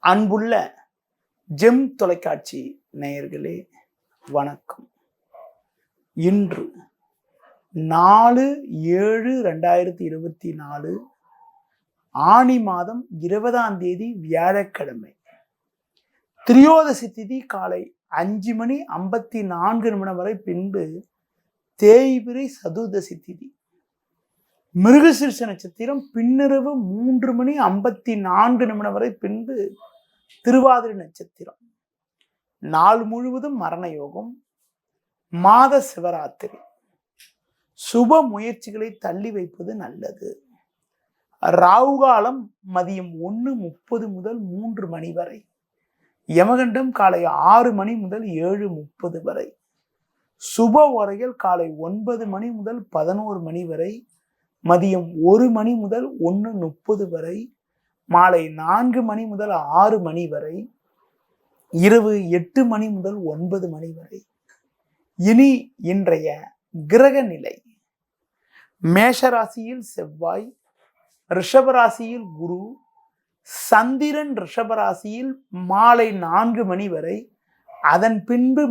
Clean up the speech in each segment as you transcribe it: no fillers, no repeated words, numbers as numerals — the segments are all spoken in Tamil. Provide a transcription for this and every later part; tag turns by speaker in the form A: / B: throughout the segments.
A: அன்புள்ள ஜெம் தொலைக்காட்சி நேயர்களே வணக்கம். இன்று 4/7/2024 ஆனி மாதம் 20ஆம் தேதி வியாழக்கிழமை. திரியோதசி திதி காலை 5:54 வரை, பின்பு தேய்பிறை சதுர்தசி திதி. மிருகசீர்ஷ நட்சத்திரம் பின்னிரவு 3:54 வரை, பின்பு திருவாதிரை நட்சத்திரம். நாள் முழுவதும் மரண யோகம். மாத சிவராத்திரி. சுப முயற்சிகளை தள்ளி வைப்பது நல்லது. ராகுகாலம் மதியம் 1:30 முதல் 3 மணி வரை. யமகண்டம் காலை 6 மணி முதல் 7:30 வரை. சுப உரைகள் காலை 9 மணி முதல் 11 மணி வரை, மதியம் 1 மணி முதல் 1:30 வரை, மாலை 4 மணி முதல் 6 மணி வரை, இரவு 8 மணி முதல் 9 மணி வரை. இனி இன்றைய கிரக நிலை. மேஷராசியில் செவ்வாய், ரிஷபராசியில் குரு, சந்திரன் ரிஷபராசியில் மாலை 4 மணி வரை, அதன் பின்பு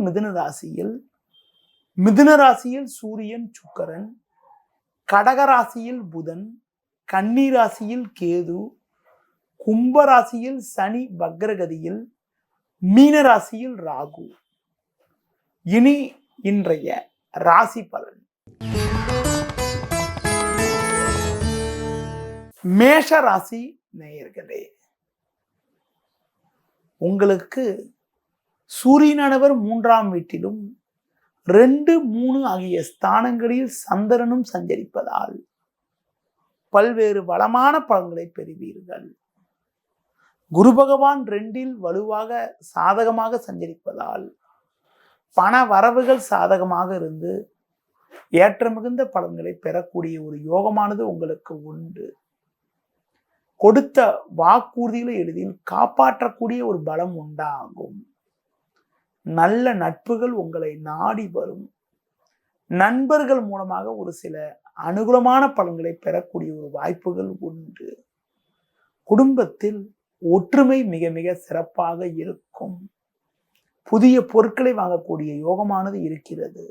A: மிதுன ராசியில் சூரியன் சுக்கிரன், கடகராசியில் புதன், கன்னிராசியில் கேது, கும்பராசியில் சனி வக்ரகதியில், மீனராசியில் ராகு. இனி இன்றைய ராசி பலன். மேஷ ராசி நேயர்களே, உங்களுக்கு சூரியனானவர் 3ஆம் வீட்டிலும் 2, 3 ஆகிய ஸ்தானங்களில் சந்திரனும் சஞ்சரிப்பதால் பல்வேறு வளமான பலன்களை பெறுவீர்கள். குரு பகவான் 2இல் வலுவாக சாதகமாக சஞ்சரிப்பதால் பண வரவுகள் சாதகமாக இருந்து ஏற்ற மிகுந்த பலன்களை பெறக்கூடிய ஒரு யோகமானது உங்களுக்கு உண்டு. கொடுத்த வாக்குறுதிகளை எளிதில் காப்பாற்றக்கூடிய ஒரு பலம் உண்டாகும். நல்ல நட்புகள் உங்களை நாடி வரும். நண்பர்கள் மூலமாக ஒரு சில அனுகூலமான பலன்களை பெறக்கூடிய ஒரு வாய்ப்புகள் உண்டு. குடும்பத்தில் ஒற்றுமை மிக மிக சிறப்பாக இருக்கும். புதிய பொருட்களை வாங்கக்கூடிய யோகமானது இருக்கிறது.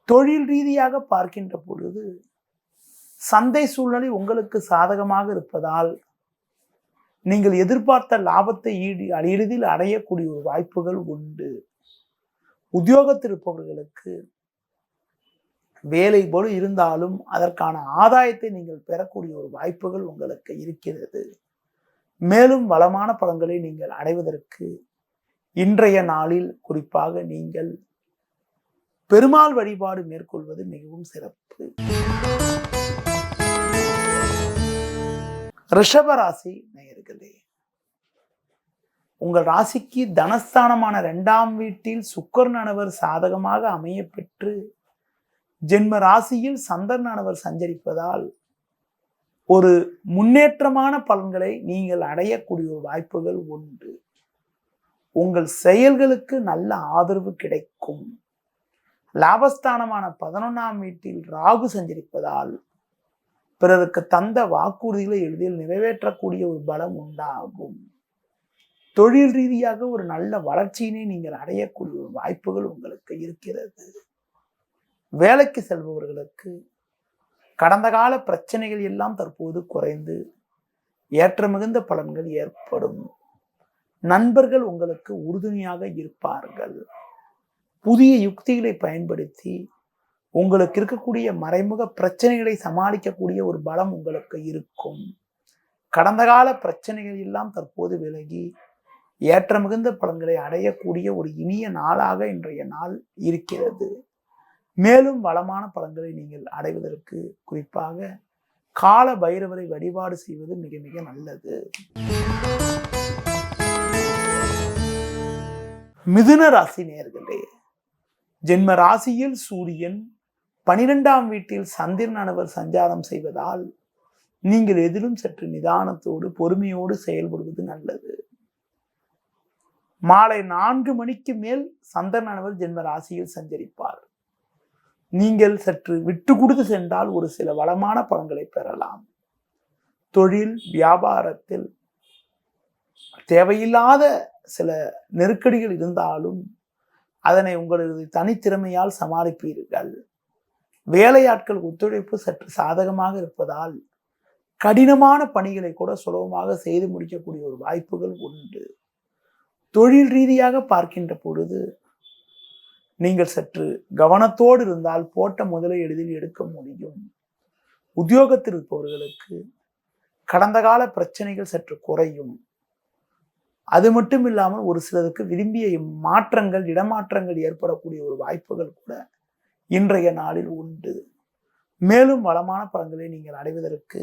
A: தொழில் ரீதியாக பார்க்கின்ற பொழுது சந்தை சூழ்நிலை உங்களுக்கு சாதகமாக இருப்பதால் நீங்கள் எதிர்பார்த்த லாபத்தை எளிதில் அடையக்கூடிய ஒரு வாய்ப்புகள் உண்டு. உத்தியோகத்தில் இருப்பவர்களுக்கு வேலை போல இருந்தாலும் அதற்கான ஆதாயத்தை நீங்கள் பெறக்கூடிய ஒரு வாய்ப்புகள் உங்களுக்கு இருக்கிறது. மேலும் வளமான பலன்களை நீங்கள் அடைவதற்கு இன்றைய நாளில் குறிப்பாக நீங்கள் பெருமாள் வழிபாடு மேற்கொள்வது மிகவும் சிறப்பு. ரிஷபராசி நேயர்களே, உங்கள் ராசிக்கு தனஸ்தானமான 2ஆம் வீட்டில் சுக்கிரனானவர் சாதகமாக அமைய பெற்று ஜென்ம ராசியில் சந்திரனானவர் சஞ்சரிப்பதால் ஒரு முன்னேற்றமான பலன்களை நீங்கள் அடையக்கூடிய ஒரு வாய்ப்புகள் உண்டு. உங்கள் செயல்களுக்கு நல்ல ஆதரவு கிடைக்கும். லாபஸ்தானமான 11ஆம் வீட்டில் ராகு சஞ்சரிப்பதால் பிறருக்கு தந்த வாக்குறுதிகளை எளிதில் நிறைவேற்றக்கூடிய ஒரு பலம் உண்டாகும். தொழில் ரீதியாக ஒரு நல்ல வளர்ச்சியினை நீங்கள் அடையக்கூடிய ஒரு வாய்ப்புகள் உங்களுக்கு இருக்கிறது. வேலைக்கு செல்பவர்களுக்கு கடந்த கால பிரச்சனைகள் எல்லாம் தற்போது குறைந்து ஏற்ற மிகுந்த பலன்கள் ஏற்படும். நண்பர்கள் உங்களுக்கு உறுதுணையாக இருப்பார்கள். புதிய யுக்திகளை பயன்படுத்தி உங்களுக்கு இருக்கக்கூடிய மறைமுக பிரச்சனைகளை சமாளிக்கக்கூடிய ஒரு பலம் உங்களுக்கு இருக்கும். கடந்த கால பிரச்சனைகள் எல்லாம் தற்போது விலகி ஏற்ற மிகுந்த பலன்களை அடையக்கூடிய ஒரு இனிய நாளாக இன்றைய நாள் இருக்கிறது. மேலும் வளமான பலன்களை நீங்கள் அடைவதற்கு குறிப்பாக கால பைரவரை வழிபாடு செய்வது மிக மிக நல்லது. மிதுன ராசி நேயர்களே, ஜென்ம ராசியில் சூரியன் 12ஆம் வீட்டில் சந்திரனானவர் சஞ்சாரம் செய்வதால் நீங்கள் எதிலும் சற்று நிதானத்தோடு பொறுமையோடு செயல்படுவது நல்லது. மாலை 4 மணிக்கு மேல் சந்திரனானவர் ஜென்ம ராசியில் சஞ்சரிப்பார். நீங்கள் சற்று விட்டு கொடுத்து சென்றால் ஒரு சில வளமான பலன்களை பெறலாம். தொழில் வியாபாரத்தில் தேவையில்லாத சில நெருக்கடிகள் இருந்தாலும் அதனை உங்களது தனித்திறமையால் சமாளிப்பீர்கள். வேலையாட்கள் ஒத்துழைப்பு சற்று சாதகமாக இருப்பதால் கடினமான பணிகளை கூட சுலபமாக செய்து முடிக்கக்கூடிய ஒரு வாய்ப்புகள் உண்டு. தொழில் ரீதியாக பார்க்கின்ற பொழுது நீங்கள் சற்று கவனத்தோடு இருந்தால் போட்ட முதலை எளிதில் எடுக்க முடியும். உத்தியோகத்தில் இருப்பவர்களுக்கு கடந்த கால பிரச்சனைகள் சற்று குறையும். அது மட்டும் இல்லாமல் ஒரு சிலருக்கு விரும்பிய மாற்றங்கள், இடமாற்றங்கள் ஏற்படக்கூடிய ஒரு வாய்ப்புகள் கூட இன்றைய நாளில் உண்டு. மேலும் வளமான பலன்களை நீங்கள் அடைவதற்கு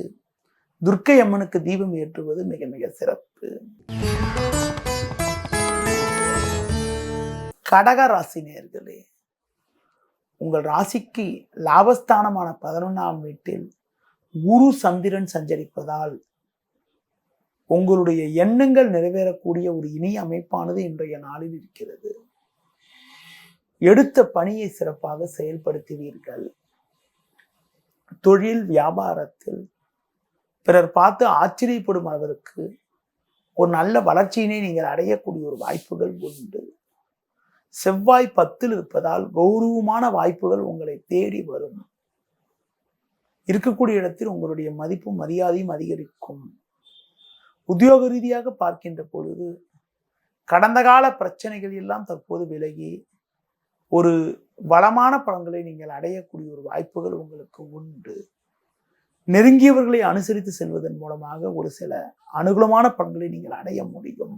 A: துர்க்கை அம்மனுக்கு தீபம் ஏற்றுவது மிக மிக சிறப்பு. கடக ராசி நேயர்களே, உங்கள் ராசிக்கு லாபஸ்தானமான 11ஆம் வீட்டில் குரு சந்திரன் சஞ்சரிப்பதால் உங்களுடைய எண்ணங்கள் நிறைவேறக்கூடிய ஒரு இனிய அமைப்பானது இன்றைய நாளில் இருக்கிறது. எடுத்த பணியை சிறப்பாக செயல்படுத்துவீர்கள். தொழில் வியாபாரத்தில் பிறர் பார்த்து ஆச்சரியப்படும் அளவிற்கு ஒரு நல்ல வளர்ச்சியினை நீங்கள் அடையக்கூடிய ஒரு வாய்ப்புகள் உண்டு. செவ்வாய் 10ல் இருப்பதால் கௌரவமான வாய்ப்புகள் உங்களை தேடி வரும். இருக்கக்கூடிய இடத்தில் உங்களுடைய மதிப்பும் மரியாதையும் அதிகரிக்கும். உத்தியோக ரீதியாக பார்க்கின்ற பொழுது கடந்த கால பிரச்சனைகள் எல்லாம் தற்போது விலகி ஒரு வளமான பலன்களை நீங்கள் அடையக்கூடிய ஒரு வாய்ப்புகள் உங்களுக்கு உண்டு. நெருங்கியவர்களை அனுசரித்து செல்வதன் மூலமாக ஒரு சில அனுகூலமான பலன்களை நீங்கள் அடைய முடியும்.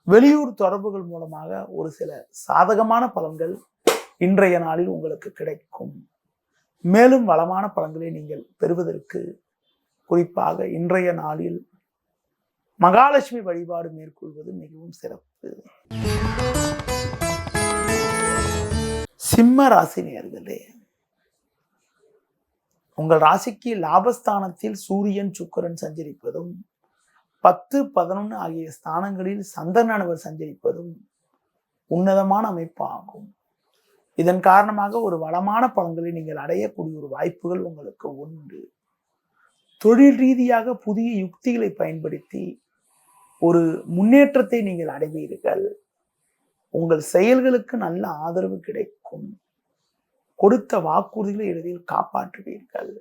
A: வெளியூர் தொடர்புகள் மூலமாக ஒரு சில சாதகமான பலன்கள் இன்றைய நாளில் உங்களுக்கு கிடைக்கும். மேலும் வளமான பலன்களை நீங்கள் பெறுவதற்கு குறிப்பாக இன்றைய நாளில் மகாலட்சுமி வழிபாடு மேற்கொள்வது மிகவும் சிறப்பு. சிம்ம ராசி நேயர்களே, உங்கள் ராசிக்கு லாபஸ்தானத்தில் சூரியன் சுக்கிரன் சஞ்சரிப்பதும் 10, 11 ஆகிய ஸ்தானங்களில் சந்திரனானவர் சஞ்சரிப்பதும் உன்னதமான அமைப்பு ஆகும். இதன் காரணமாக ஒரு வளமான பலன்களை நீங்கள் அடையக்கூடிய ஒரு வாய்ப்புகள் உங்களுக்கு உண்டு. தொழில் ரீதியாக புதிய யுக்திகளை பயன்படுத்தி ஒரு முன்னேற்றத்தை நீங்கள் அடைவீர்கள். உங்கள் செயல்களுக்கு நல்ல ஆதரவு கிடைக்கும். கொடுத்த வாக்குறுதிகளை எளிதில் காப்பாற்றுவீர்கள்.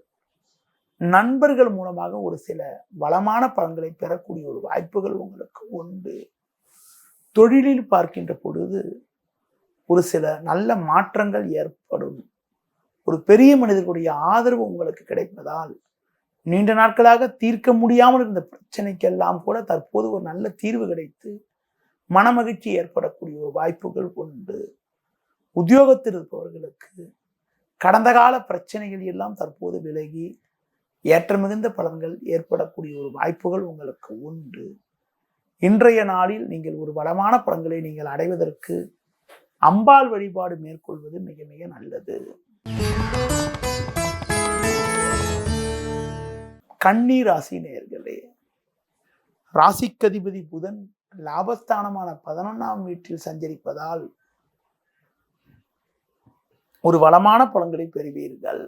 A: நண்பர்கள் மூலமாக ஒரு சில வளமான பலன்களை பெறக்கூடிய ஒரு வாய்ப்புகள் உங்களுக்கு உண்டு. தொழிலில் பார்க்கின்ற பொழுது ஒரு சில நல்ல மாற்றங்கள் ஏற்படும். ஒரு பெரிய மனிதர்களுடைய ஆதரவு உங்களுக்கு கிடைப்பதால் நீண்ட நாட்களாக தீர்க்க முடியாமல் இருந்த பிரச்சனைக்கெல்லாம் கூட தற்போது ஒரு நல்ல தீர்வு கிடைத்து மனமகிழ்ச்சி ஏற்படக்கூடிய ஒரு வாய்ப்புகள் உண்டு. உத்தியோகத்தில் இருப்பவர்களுக்கு கடந்த கால பிரச்சனைகள் எல்லாம் தற்போது விலகி ஏற்ற மிகுந்த பலன்கள் ஏற்படக்கூடிய ஒரு வாய்ப்புகள் உங்களுக்கு உண்டு. இன்றைய நாளில் நீங்கள் ஒரு வளமான பலன்களை நீங்கள் அடைவதற்கு அம்பாள் வழிபாடு மேற்கொள்வது மிக மிக நல்லது. கன்னி ராசி நேயர்களே, ராசிக்கதிபதி புதன் லாபஸ்தானமான 11ஆம் வீட்டில் சஞ்சரிப்பதால் ஒரு வளமான பலன்களை பெறுவீர்கள்.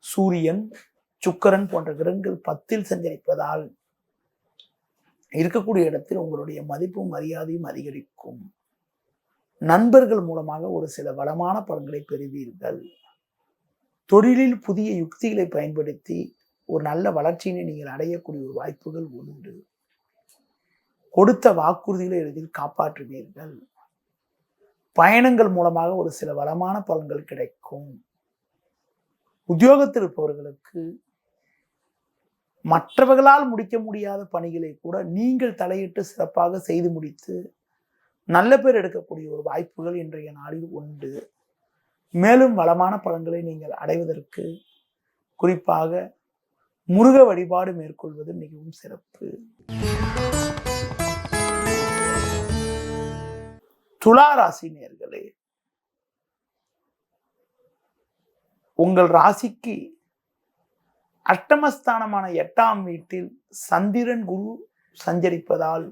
A: சூரியன் சுக்கிரன் போன்ற கிரகங்கள் 10ல் சஞ்சரிப்பதால் இருக்கக்கூடிய இடத்தில் உங்களுடைய மதிப்பும் மரியாதையும் அதிகரிக்கும். நண்பர்கள் மூலமாக ஒரு சில வளமான பலன்களை பெறுவீர்கள். தொழிலில் புதிய யுக்திகளை பயன்படுத்தி ஒரு நல்ல வளர்ச்சியினை நீங்கள் அடையக்கூடிய ஒரு வாய்ப்புகள் உண்டு. கொடுத்த வாக்குறுதிகளை எளிதில் காப்பாற்றுவீர்கள். பயணங்கள் மூலமாக ஒரு சில வளமான பலன்கள் கிடைக்கும். உத்தியோகத்தில் இருப்பவர்களுக்கு மற்றவர்களால் முடிக்க முடியாத பணிகளை கூட நீங்கள் தலையிட்டு சிறப்பாக செய்து முடித்து நல்ல பேர் எடுக்கக்கூடிய ஒரு வாய்ப்புகள் இன்றைய நாளில் உண்டு. மேலும் வளமான பலன்களை நீங்கள் அடைவதற்கு குறிப்பாக முருக வழிபாடு மேற்கொள்வது மிகவும் சிறப்பு. துலா ராசி நேயர்களே, உங்கள் ராசிக்கு அஷ்டமஸ்தானமான 8ஆம் வீட்டில் சந்திரன் குரு சஞ்சரிப்பதால்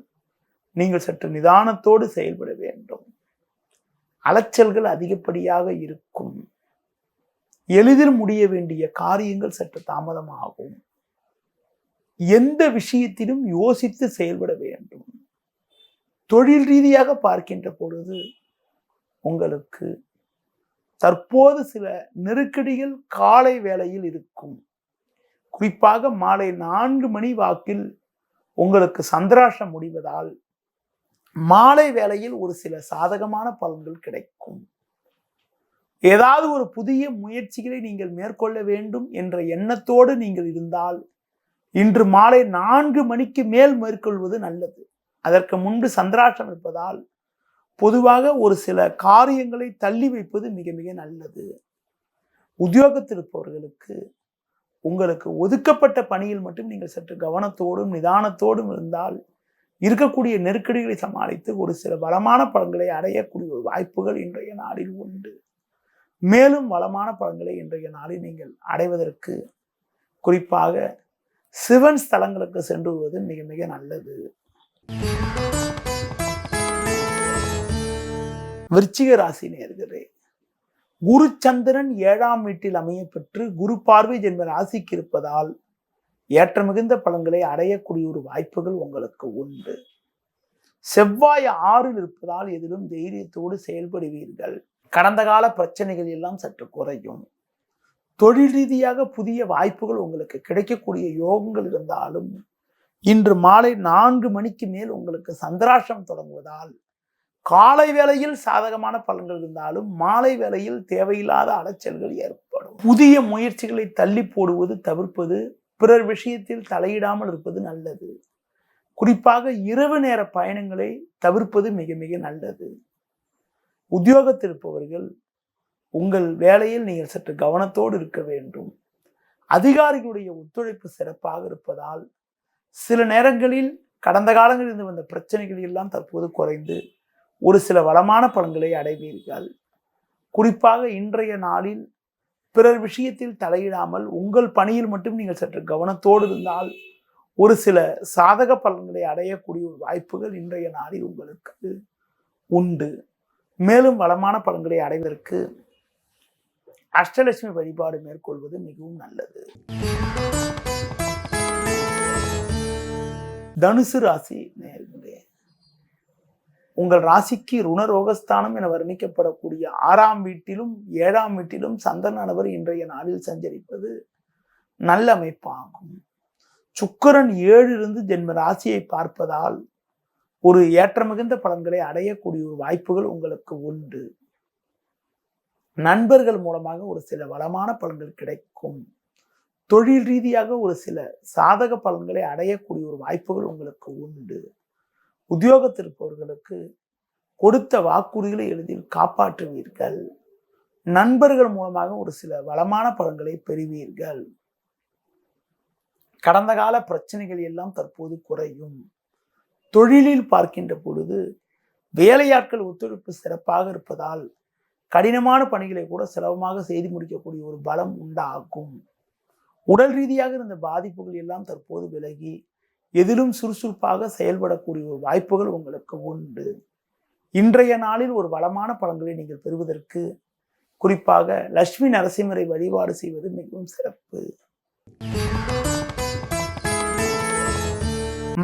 A: நீங்கள் சற்று நிதானத்தோடு செயல்பட வேண்டும். அலைச்சல்கள் அதிகப்படியாக இருக்கும். எளிதில் முடிய வேண்டிய காரியங்கள் சற்று தாமதமாகும். எந்த விஷயத்திலும் யோசித்து செயல்பட வேண்டும். தொழில் ரீதியாக பார்க்கின்ற பொழுது உங்களுக்கு தற்போது சில நெருக்கடிகள் காலை வேளையில் இருக்கும். குறிப்பாக மாலை 4 மணி வாக்கில் உங்களுக்கு சந்திராஷ்டம் முடிவதால் மாலை வேளையில் ஒரு சில சாதகமான பலன்கள் கிடைக்கும். ஏதாவது ஒரு புதிய முயற்சிகளை நீங்கள் மேற்கொள்ள வேண்டும் என்ற எண்ணத்தோடு நீங்கள் இருந்தால் இன்று மாலை 4 மணிக்கு மேல் மேற்கொள்வது நல்லது. அதற்கு முன்பு சந்திராஷ்டம் இருப்பதால் பொதுவாக ஒரு சில காரியங்களை தள்ளி வைப்பது மிக மிக நல்லது. உத்தியோகத்தில் இருப்பவர்களுக்கு உங்களுக்கு ஒதுக்கப்பட்ட பணியில் மட்டும் நீங்கள் சற்று கவனத்தோடும் நிதானத்தோடும் இருந்தால் இருக்கக்கூடிய நெருக்கடிகளை சமாளித்து ஒரு சில வளமான பலன்களை அடையக்கூடிய ஒரு வாய்ப்புகள் இன்றைய நாளில் உண்டு. மேலும் வளமான பலன்களை இன்றைய நாளில் நீங்கள் அடைவதற்கு குறிப்பாக சிவன் ஸ்தலங்களுக்கு சென்று வருவது மிக மிக நல்லது. விருச்சிக ராசி நேயர்களே, குரு சந்திரன் 7ஆம் வீட்டில் அமைய பெற்று குரு பார்வை ஜென்ம ராசிக்கு இருப்பதால் ஏற்ற மிகுந்த பலன்களை அடையக்கூடிய ஒரு வாய்ப்புகள் உங்களுக்கு உண்டு. செவ்வாய் 6ல் இருப்பதால் எதிலும் தைரியத்தோடு செயல்படுவீர்கள். கடந்த கால பிரச்சனைகள் எல்லாம் சற்று குறையும். தொழில் ரீதியாக புதிய வாய்ப்புகள் உங்களுக்கு கிடைக்கக்கூடிய யோகங்கள் இருந்தாலும் இன்று மாலை 4 மணிக்கு மேல் உங்களுக்கு சந்திராஷ்டம் தொடங்குவதால் காலை வேளையில் சாதகமான பலன்கள் இருந்தாலும் மாலை வேளையில் தேவையில்லாத அலைச்சல்கள் ஏற்படும். புதிய முயற்சிகளை தள்ளி போடுவது தவிர்ப்பது, பிறர் விஷயத்தில் தலையிடாமல் இருப்பது நல்லது. குறிப்பாக இரவு நேர பயணங்களை தவிர்ப்பது மிக மிக நல்லது. உத்தியோகத்தில் இருப்பவர்கள் உங்கள் வேலையில் நீங்கள் சற்று கவனத்தோடு இருக்க வேண்டும். அதிகாரிகளுடைய ஒத்துழைப்பு சிறப்பாக இருப்பதால் சில நேரங்களில் கடந்த காலங்களில் இருந்து வந்த பிரச்சனைகள் எல்லாம் தற்போது குறைந்து ஒரு சில வளமான பலன்களை அடைவீர்கள். குறிப்பாக இன்றைய நாளில் பிறர் விஷயத்தில் தலையிடாமல் உங்கள் பணியில் மட்டும் நீங்கள் சற்று கவனத்தோடு இருந்தால் ஒரு சில சாதக பலன்களை அடையக்கூடிய ஒரு வாய்ப்புகள் இன்றைய நாளில் உங்களுக்கு உண்டு. மேலும் வளமான பலன்களை அடைவதற்கு அஷ்டலட்சுமி வழிபாடு மேற்கொள்வது மிகவும் நல்லது. தனுசு ராசி நேயர்களே, உங்கள் ராசிக்கு ருணரோகஸ்தானம் என வர்ணிக்கப்படக்கூடிய 6ஆம் வீட்டிலும் 7ஆம் வீட்டிலும் சந்திரனானவர் இன்றைய நாளில் சஞ்சரிப்பது நல்ல அமைப்பாகும். சுக்கிரன் 7லிருந்து ஜென்ம ராசியை பார்ப்பதால் ஒரு ஏற்ற மிகுந்த பலன்களை அடையக்கூடிய ஒரு வாய்ப்புகள் உங்களுக்கு உண்டு. நண்பர்கள் மூலமாக ஒரு சில வளமான பலன்கள் கிடைக்கும். தொழில் ரீதியாக ஒரு சில சாதக பலன்களை அடையக்கூடிய ஒரு வாய்ப்புகள் உங்களுக்கு உண்டு. உத்தியோகத்தில் இருப்பவர்களுக்கு கொடுத்த வாக்குறுதிகளை எளிதில் காப்பாற்றுவீர்கள். நண்பர்கள் மூலமாக ஒரு சில வளமான பலன்களை பெறுவீர்கள். கடந்த கால பிரச்சனைகள் எல்லாம் தற்போது குறையும். தொழிலில் பார்க்கின்ற பொழுது வேலையாட்கள் ஒத்துழைப்பு சிறப்பாக இருப்பதால் கடினமான பணிகளை கூட சுலபமாக செய்து முடிக்கக்கூடிய ஒரு பலம் உண்டாகும். உடல் ரீதியாக இருந்த பாதிப்புகள் எல்லாம் தற்போது விலகி எதிலும் சுறுசுறுப்பாக செயல்படக்கூடிய ஒரு வாய்ப்புகள் உங்களுக்கு உண்டு. இன்றைய நாளில் ஒரு வளமான பலன்களை நீங்கள் பெறுவதற்கு குறிப்பாக லட்சுமி நரசிம்மரை வழிபாடு செய்வது மிகவும் சிறப்பு.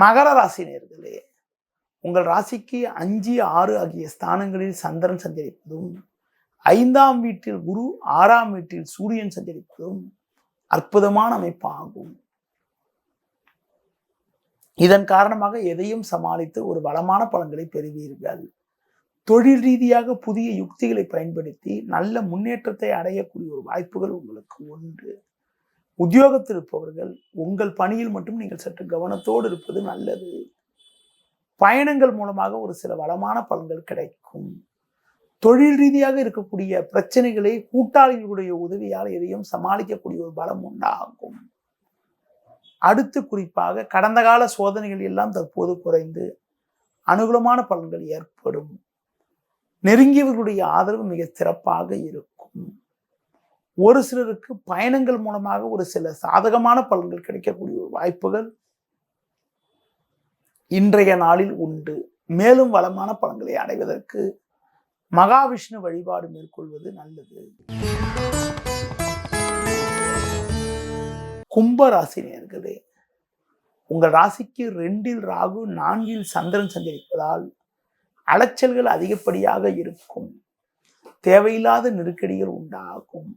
A: மகர ராசி நேயர்களே, உங்கள் ராசிக்கு 5, 6 ஆகிய ஸ்தானங்களில் சந்திரன் சஞ்சரிப்பதும் 5ஆம் வீட்டில் குரு 6ஆம் வீட்டில் சூரியன் சஞ்சரிப்பதும் அற்புதமான அமைப்பாகும். இதன் காரணமாக எதையும் சமாளித்து ஒரு வளமான பலன்களை பெறுவீர்கள். தொழில் ரீதியாக புதிய யுக்திகளை பயன்படுத்தி நல்ல முன்னேற்றத்தை அடையக்கூடிய ஒரு வாய்ப்புகள் உங்களுக்கு உண்டு. உத்தியோகத்தில் இருப்பவர்கள் உங்கள் பணியில் மட்டும் நீங்கள் சற்று கவனத்தோடு இருப்பது நல்லது. பயணங்கள் மூலமாக ஒரு சில வளமான பலன்கள் கிடைக்கும். தொழில் ரீதியாக இருக்கக்கூடிய பிரச்சனைகளை கூட்டாளிகளுடைய உதவியால் எதையும் சமாளிக்கக்கூடிய ஒரு பலம் உண்டாகும். அடுத்து குறிப்பாக கடந்த கால சோதனைகள் எல்லாம் தற்போது குறைந்து அனுகூலமான பலன்கள் ஏற்படும். நெருங்கியவர்களுடைய ஆதரவு மிக சிறப்பாக இருக்கும். ஒரு சிலருக்கு பயணங்கள் மூலமாக ஒரு சில சாதகமான பலன்கள் கிடைக்கக்கூடிய ஒரு வாய்ப்புகள் இன்றைய நாளில் உண்டு. மேலும் வளமான பலன்களை அடைவதற்கு மகாவிஷ்ணு வழிபாடு மேற்கொள்வது நல்லது. கும்பராசி நேயர்களே, உங்கள் ராசிக்கு 2ல் ராகு 4ல் சந்திரன் சஞ்சரிப்பதால் அலைச்சல்கள் அதிகப்படியாக இருக்கும். தேவையில்லாத நெருக்கடிகள் உண்டாகும்.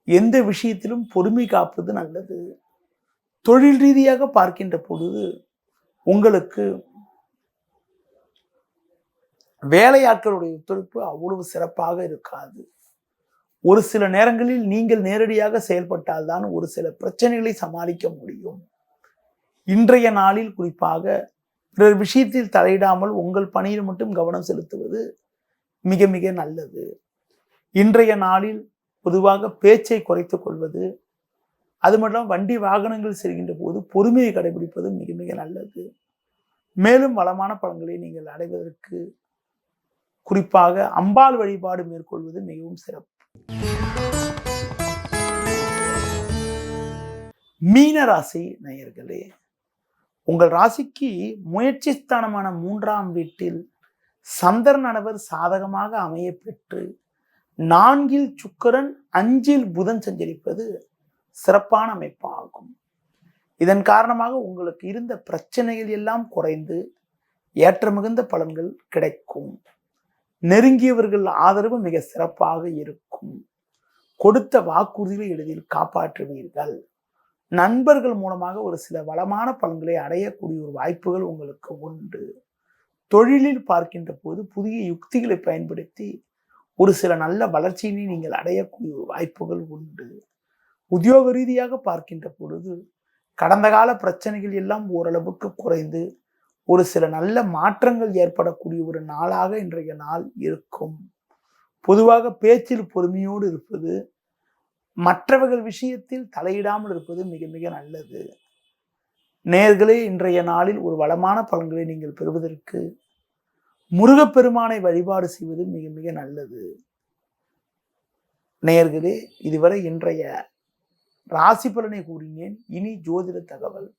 A: எந்த விஷயத்திலும் பொறுமை காப்பது நல்லது. தொழில் ரீதியாக பார்க்கின்ற பொழுது உங்களுக்கு வேலையாட்களுடைய ஒத்துழைப்பு அவ்வளவு சிறப்பாக இருக்காது. ஒரு சில நேரங்களில் நீங்கள் நேரடியாக செயல்பட்டால்தான் ஒரு சில பிரச்சனைகளை சமாளிக்க முடியும். இன்றைய நாளில் குறிப்பாக பிறர் விஷயத்தில் தலையிடாமல் உங்கள் பணியில் மட்டும் கவனம் செலுத்துவது மிக மிக நல்லது. இன்றைய நாளில் பொதுவாக பேச்சை குறைத்துக் கொள்வது, அது மட்டும் வண்டி வாகனங்கள் செல்கின்ற போது பொறுமையை கடைபிடிப்பது மிக மிக நல்லது. மேலும் வளமான பலன்களை நீங்கள் அடைவதற்கு குறிப்பாக அம்பாள் வழிபாடு மேற்கொள்வது மிகவும் சிறப்பு. மீன ராசி நேயர்களே, உங்கள் ராசிக்கு முயற்சி ஸ்தானமான 3ஆம் வீட்டில் சந்திரனவர் சாதகமாக அமைய பெற்று 4ல் சுக்கிரன் 5ல் புதன் சஞ்சரிப்பது சிறப்பான அமைப்பாகும். இதன் காரணமாக உங்களுக்கு இருந்த பிரச்சனைகள் எல்லாம் குறைந்து ஏற்ற மிகுந்த பலன்கள் கிடைக்கும். நெருங்கியவர்கள் ஆதரவு மிக சிறப்பாக இருக்கும். கொடுத்த வாக்குறுதிகளை எளிதில் காப்பாற்றுவீர்கள். நண்பர்கள் மூலமாக ஒரு சில வளமான பலன்களை அடையக்கூடிய ஒரு வாய்ப்புகள் உங்களுக்கு உண்டு. தொழிலில் பார்க்கின்ற போது புதிய யுக்திகளை பயன்படுத்தி ஒரு சில நல்ல வளர்ச்சியினை நீங்கள் அடையக்கூடிய ஒரு வாய்ப்புகள் உண்டு. உத்தியோக ரீதியாக பார்க்கின்ற பொழுது கடந்த கால பிரச்சனைகள் எல்லாம் ஓரளவுக்கு குறைந்து ஒரு சில நல்ல மாற்றங்கள் ஏற்படக்கூடிய ஒரு நாளாக இன்றைய நாள் இருக்கும். பொதுவாக பேச்சில் பொறுமையோடு இருப்பது, மற்றவர்கள் விஷயத்தில் தலையிடாமல் இருப்பது மிக மிக நல்லது. நேயர்களே, இன்றைய நாளில் ஒரு வளமான பலன்களை நீங்கள் பெறுவதற்கு முருகப்பெருமானை வழிபாடு செய்வது மிக மிக நல்லது. நேயர்களே, இதுவரை இன்றைய ராசி பலனை கூறினேன். இனி ஜோதிட தகவல்.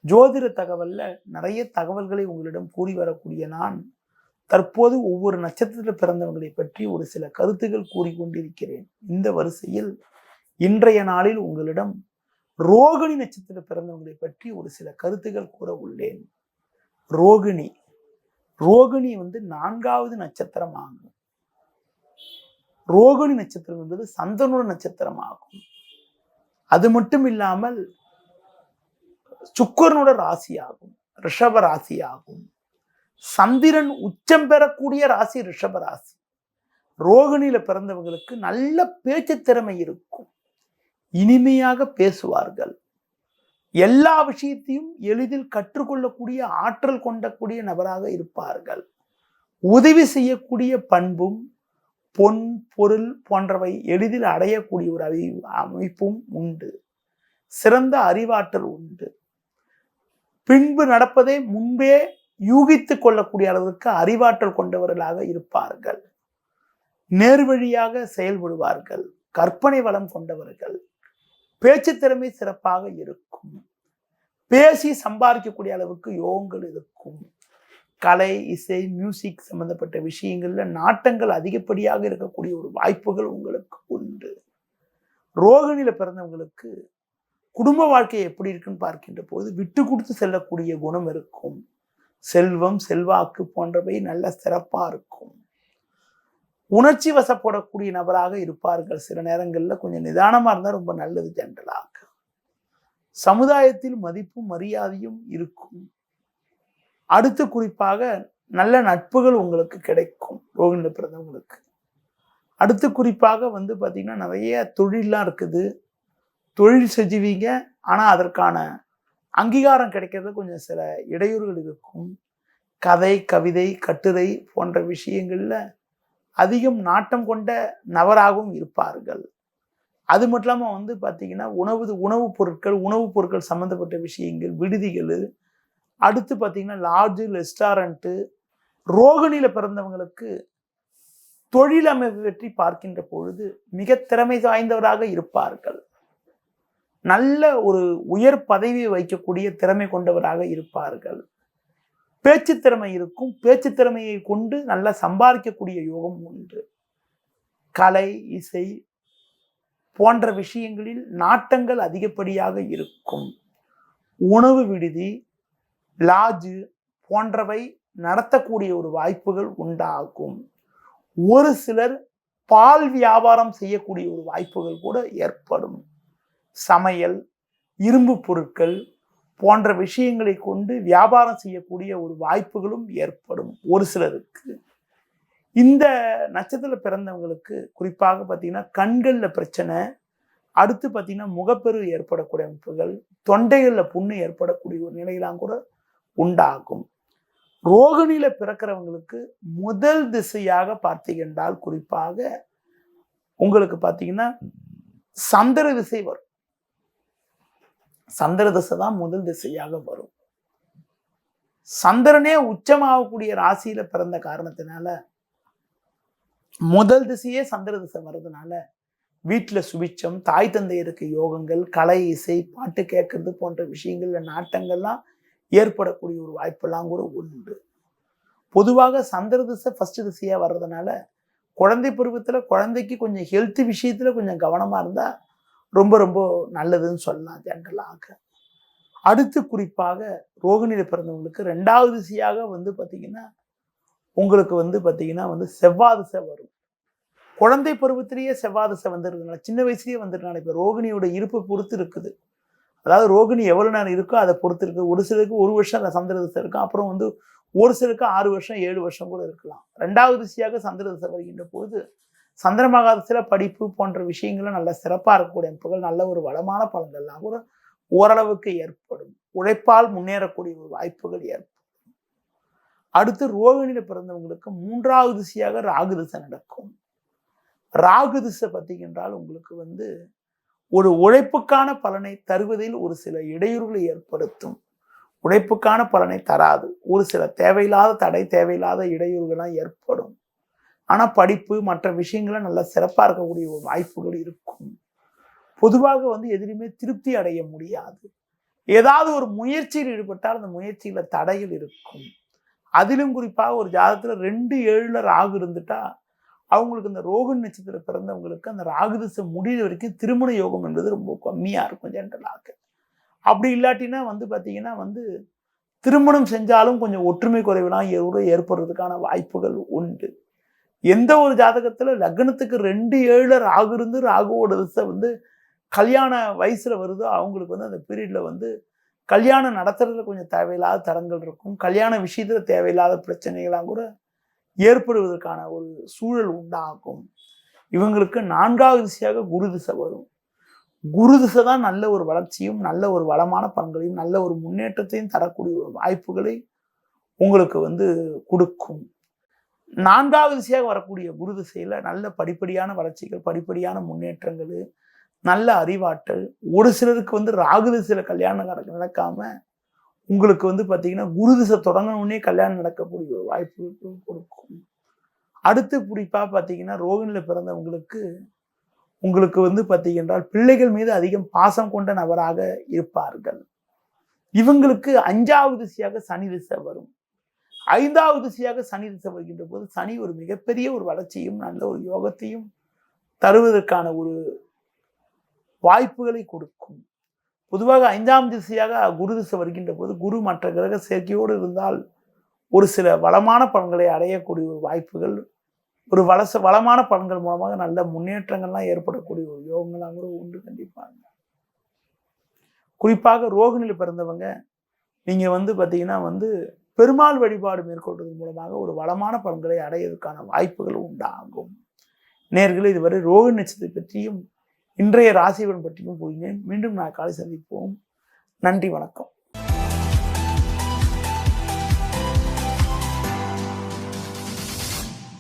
A: ஜோதிட தகவல்ல நிறைய தகவல்களை உங்களிடம் கூறி வரக்கூடிய நான் தற்போது ஒவ்வொரு நட்சத்திரத்தில் பிறந்தவர்களை பற்றி ஒரு சில கருத்துக்கள் கூறிக்கொண்டிருக்கிறேன். இந்த வரிசையில் இன்றைய நாளில் உங்களிடம் ரோகிணி நட்சத்திர பிறந்தவர்களை பற்றி ஒரு சில கருத்துக்கள் கூற உள்ளேன். ரோகிணி 4வது நட்சத்திரம் ஆகும். ரோகிணி நட்சத்திரம் என்பது சந்திரனோட நட்சத்திரம் ஆகும். அது மட்டும் இல்லாமல் சுக்கிரனோட ராசி ஆகும், ரிஷப ராசி ஆகும். சந்திரன் உச்சம் பெறக்கூடிய ராசி ரிஷப ராசி. ரோகிணியில பிறந்தவர்களுக்கு நல்ல பேச்சு திறமை இருக்கும். இனிமையாக பேசுவார்கள். எல்லா விஷயத்தையும் எளிதில் கற்றுக்கொள்ளக்கூடிய ஆற்றல் கொண்டக்கூடிய நபராக இருப்பார்கள். உதவி செய்யக்கூடிய பண்பும் பொன் பொருள் போன்றவை எளிதில் அடையக்கூடிய ஒரு அமைப்பும் உண்டு. சிறந்த அறிவாற்றல் உண்டு. பின்பு நடப்பதை முன்பே யூகித்துக் கொள்ளக்கூடிய அளவிற்கு அறிவாற்றல் கொண்டவர்களாக இருப்பார்கள். நேர்வழியாக செயல்படுவார்கள். கற்பனை வளம் கொண்டவர்கள். பேச்சு திறமை சிறப்பாக இருக்கும். பேசி சம்பாதிக்கக்கூடிய அளவுக்கு யோகங்கள் இருக்கும். கலை, இசை, மியூசிக் சம்பந்தப்பட்ட விஷயங்கள்ல நாட்டங்கள் அதிகப்படியாக இருக்கக்கூடிய ஒரு வாய்ப்புகள் உங்களுக்கு உண்டு. ரோகிணியில பிறந்தவங்களுக்கு குடும்ப வாழ்க்கை எப்படி இருக்குன்னு பார்க்கின்ற போது விட்டு கொடுத்து செல்லக்கூடிய குணம் இருக்கும். செல்வம், செல்வாக்கு போன்றவை நல்ல சிறப்பா இருக்கும். உணர்ச்சி வசப்படக்கூடிய நபராக இருப்பார்கள். சில நேரங்கள்ல கொஞ்சம் நிதானமா இருந்தா ரொம்ப நல்லது. ஜென்ரலாக சமுதாயத்தில் மதிப்பும் மரியாதையும் இருக்கும். அடுத்து குறிப்பாக நல்ல நட்புகள் உங்களுக்கு கிடைக்கும். ரோகிணியில பிறந்தவங்களுக்கு அடுத்து குறிப்பாக பாத்தீங்கன்னா நிறைய தொழிலாம் இருக்குது. தொழில் செஞ்சுவீங்க. ஆனா அதற்கான அங்கீகாரம் கிடைக்கிறது கொஞ்சம் சில இடையூறுகள் இருக்கும். கதை, கவிதை, கட்டுரை போன்ற விஷயங்கள்ல அதிகம் நாட்டம் கொண்ட நபராகவும் இருப்பார்கள். அது மட்டும் இல்லாம பார்த்தீங்கன்னா உணவுப் பொருட்கள் சம்பந்தப்பட்ட விஷயங்கள், விடுதிகள், அடுத்து பார்த்தீங்கன்னா லாட்ஜு, ரெஸ்டாரண்ட்டு. ரோகிணியில பிறந்தவங்களுக்கு தொழில் அமைப்பு பற்றி பார்க்கின்ற பொழுது மிக திறமை வாய்ந்தவராக இருப்பார்கள். நல்ல ஒரு உயர் பதவியை வைக்கக்கூடிய திறமை கொண்டவராக இருப்பார்கள். பேச்சு திறமை இருக்கும். பேச்சு திறமையை கொண்டு நல்லா சம்பாதிக்கக்கூடிய யோகம் உண்டு. கலை, இசை போன்ற விஷயங்களில் நாட்டங்கள் அதிகப்படியாக இருக்கும். உணவு விடுதி, லாட்ஜ் போன்றவை நடத்தக்கூடிய ஒரு வாய்ப்புகள் உண்டாகும். ஒரு சிலர் பால் வியாபாரம் செய்யக்கூடிய ஒரு வாய்ப்புகள் கூட ஏற்படும். சமையல், இரும்பு பொருட்கள் போன்ற விஷயங்களை கொண்டு வியாபாரம் செய்யக்கூடிய ஒரு வாய்ப்புகளும் ஏற்படும் ஒரு சிலருக்கு. இந்த நட்சத்திரத்தில் பிறந்தவங்களுக்கு குறிப்பாக பார்த்தீங்கன்னா கண்களில் பிரச்சனை, அடுத்து பார்த்தீங்கன்னா முகப்பெரு ஏற்படக்கூடிய அமைப்புகள், தொண்டைகளில் புண்ணு ஏற்படக்கூடிய ஒரு நிலையெல்லாம் கூட உண்டாகும். ரோகிணியில பிறக்கிறவங்களுக்கு முதல் திசையாக பார்த்தீங்கன்றால் குறிப்பாக உங்களுக்கு பார்த்தீங்கன்னா சந்திர திசை வரும். சந்திர திசை தான் முதல் திசையாக வரும். சந்திரனே உச்சமாகக்கூடிய ராசியில பிறந்த காரணத்தினால முதல் திசையே சந்திர திசை வர்றதுனால வீட்டுல சுபிச்சம், தாய் தந்தையருக்கு யோகங்கள், கலை, இசை, பாட்டு கேட்கறது போன்ற விஷயங்கள்ல நாட்டங்கள்லாம் ஏற்படக்கூடிய ஒரு வாய்ப்பெல்லாம் கூட உண்டு. பொதுவாக சந்திர திசை ஃபர்ஸ்ட் திசையா வர்றதுனால குழந்தை பருவத்துல குழந்தைக்கு கொஞ்சம் ஹெல்த் விஷயத்துல கொஞ்சம் கவனமா இருந்தா ரொம்ப ரொம்ப நல்லதுன்னு சொல்லலாம் ஜென்ரலாக. அடுத்து குறிப்பாக ரோகிணியில பிறந்தவங்களுக்கு 2வது திசையாக வந்து பார்த்தீங்கன்னா உங்களுக்கு வந்து பார்த்தீங்கன்னா செவ்வாய் திசை வரும். குழந்தை பருவத்திலேயே செவ்வாய் திசை வந்துருதுனால சின்ன வயசுலேயே வந்துருனால இப்போ ரோகிணியோட இருப்பை பொறுத்து இருக்குது. அதாவது ரோகிணி எவ்வளவு நேரம் இருக்கோ அதை பொறுத்து இருக்கு. ஒரு சிலருக்கு 1 வருஷம் சந்திர திசை இருக்கும், அப்புறம் ஒரு சிலருக்கு 6 வருஷம் 7 வருஷம் கூட இருக்கலாம். 2வது திசையாக சந்திர திசை வருகின்ற போது சந்திர மகாதசில படிப்பு போன்ற விஷயங்களும் நல்ல சிறப்பாக இருக்கக்கூடிய அமைப்புகள், நல்ல ஒரு வளமான பலன்கள்லாம் கூட ஓரளவுக்கு ஏற்படும். உழைப்பால் முன்னேறக்கூடிய ஒரு வாய்ப்புகள் ஏற்படும். அடுத்து ரோகிணியில பிறந்தவங்களுக்கு 3வது திசையாக ராகு திசை நடக்கும். ராகு திசை பார்த்தீங்கன்றால் உங்களுக்கு ஒரு உழைப்புக்கான பலனை தருவதில் ஒரு சில இடையூறுகளை ஏற்படுத்தும். உழைப்புக்கான பலனை தராது. ஒரு சில தேவையில்லாத தடை, தேவையில்லாத இடையூறுகள்லாம் ஏற்படும். ஆனா படிப்பு மற்ற விஷயங்களை நல்லா சிறப்பா இருக்கக்கூடிய ஒரு வாய்ப்புகள் இருக்கும். பொதுவாக எதிலுமே திருப்தி அடைய முடியாது. ஏதாவது ஒரு முயற்சியில் ஈடுபட்டால் அந்த முயற்சியில தடைகள் இருக்கும். அதிலும் குறிப்பாக ஒரு ஜாதகத்துல 2-7 ராகு இருந்துட்டா அவங்களுக்கு இந்த ரோகிணி நட்சத்திரம் பிறந்தவங்களுக்கு அந்த ராகு திசை முடிகிற வரைக்கும் திருமண யோகம் என்பது ரொம்ப கம்மியா இருக்கும் ஜென்ரலாக. அப்படி இல்லாட்டினா பார்த்தீங்கன்னா திருமணம் செஞ்சாலும் கொஞ்சம் ஒற்றுமை குறைவுலாம் ஏற்படுறதுக்கான வாய்ப்புகள் உண்டு. எந்த ஒரு ஜாதகத்துல லக்னத்துக்கு 2-7 ராகு இருந்து ராகுவோட திசை கல்யாண வயசுல வருதோ அவங்களுக்கு அந்த பீரியட்ல கல்யாணம் நடத்துறதுல கொஞ்சம் தேவையில்லாத தடங்கள் இருக்கும். கல்யாண விஷயத்துல தேவையில்லாத பிரச்சனைகளாம் கூட ஏற்படுவதற்கான ஒரு சூழல் உண்டாகும். இவங்களுக்கு 4வது திசையாக குரு திசை வரும். குரு திசை தான் நல்ல ஒரு வளர்ச்சியும், நல்ல ஒரு வளமான பலன்களையும், நல்ல ஒரு முன்னேற்றத்தையும் தரக்கூடிய ஒரு வாய்ப்புகளை உங்களுக்கு கொடுக்கும். 4வது திசையாக வரக்கூடிய குரு திசையில நல்ல படிப்படியான வளர்ச்சிகள், படிப்படியான முன்னேற்றங்கள், நல்ல அறிவாற்றல். ஒரு சிலருக்கு ராகு திசையில கல்யாணம் நடக்காம உங்களுக்கு பார்த்தீங்கன்னா குரு திசை தொடங்கணுன்னே கல்யாணம் நடக்கக்கூடிய ஒரு வாய்ப்பு கொடுக்கும். அடுத்து குறிப்பா பார்த்தீங்கன்னா ரோகிணியில பிறந்தவங்களுக்கு உங்களுக்கு பார்த்தீங்கன்னா பிள்ளைகள் மீது அதிகம் பாசம் கொண்ட நபராக இருப்பார்கள். இவங்களுக்கு 5வது திசையாக சனி திசை வரும். 5வது திசையாக சனி திசை வருகின்ற போது சனி ஒரு மிகப்பெரிய ஒரு வளர்ச்சியும் நல்ல ஒரு யோகத்தையும் தருவதற்கான ஒரு வாய்ப்புகளை கொடுக்கும். பொதுவாக 5ஆம் திசையாக குரு திசை வருகின்ற போது குரு மற்ற கிரக சேர்க்கையோடு இருந்தால் ஒரு சில வளமான பலன்களை அடையக்கூடிய ஒரு வாய்ப்புகள், ஒரு வளமான பலன்கள் மூலமாக நல்ல முன்னேற்றங்கள்லாம் ஏற்படக்கூடிய ஒரு யோகங்கள்லாம் கூட உண்டு கண்டிப்பாங்க. குறிப்பாக ரோகிணியில பிறந்தவங்க நீங்க பார்த்தீங்கன்னா பெருமாள் வழிபாடு மேற்கொள்வது மூலமாக ஒரு வளமான பலன்களை அடைவதற்கான வாய்ப்புகள் உண்டாகும். நேயர்களே, இதுவரை ரோகிணி நட்சத்திரத்தை பற்றியும் இன்றைய ராசிபலன் பற்றியும் கூறினேன். மீண்டும் நான் காலை சந்திப்போம். நன்றி, வணக்கம்.